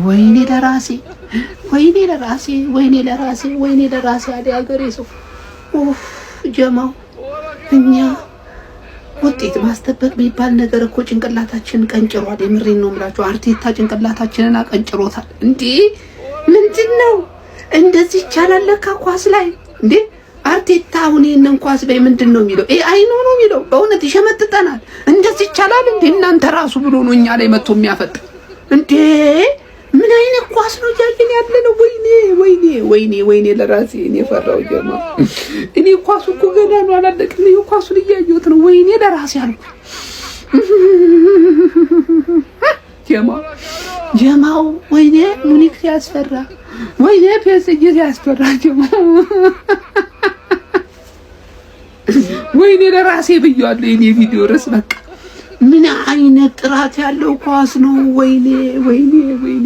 ወይኔ ለራሴ ወይኔ ለራሴ ወይኔ ለራሴ ወይኔ ለራሴ አለ ሀገሬ ሰው። ኡፍ ጀማው እኛ ውጤት ማስጠበቅ የሚባል ነገር እኮ ጭንቅላታችንን ቀንጭሯል። የምሬን ነው የምላችሁ። አርቴታ ጭንቅላታችንን አቀንጭሮታል። እንዴ ምንድነው እንደዚህ ይቻላል ለካ ኳስ ላይ እንዴ? አርቴታ አሁን ይሄንን ኳስ ላይ ምንድነው የሚለው? አይ ነው የሚለው። በእውነት ይሸመጥጠናል። እንደዚህ ይቻላል እንዴ? እናንተ ራሱ ብሎ ነው እኛ ላይ መጥቶ የሚያፈጥ እንዴ? ምን አይነት ኳስ ነው እያየን ያለነው? ወይኔ ወይኔ ወይኔ ወይኔ ለራሴ እኔ ፈራው ጀማ። እኔ ኳሱ እኮ ገና ነው አላለቅም። እኔ ኳሱን እያየሁት ነው። ወይኔ ለራሴ አልኩ ጀማው። ወይኔ ሙኒክ ሲያስፈራ፣ ወይኔ ፒኤስጂ ሲያስፈራ ጀማው። ወይኔ ለራሴ ብያለሁ። የኔ ቪዲዮ ርዕስ በቃ ምን አይነት ጥራት ያለው ኳስ ነው? ወይኔ ወይኔ ወይኔ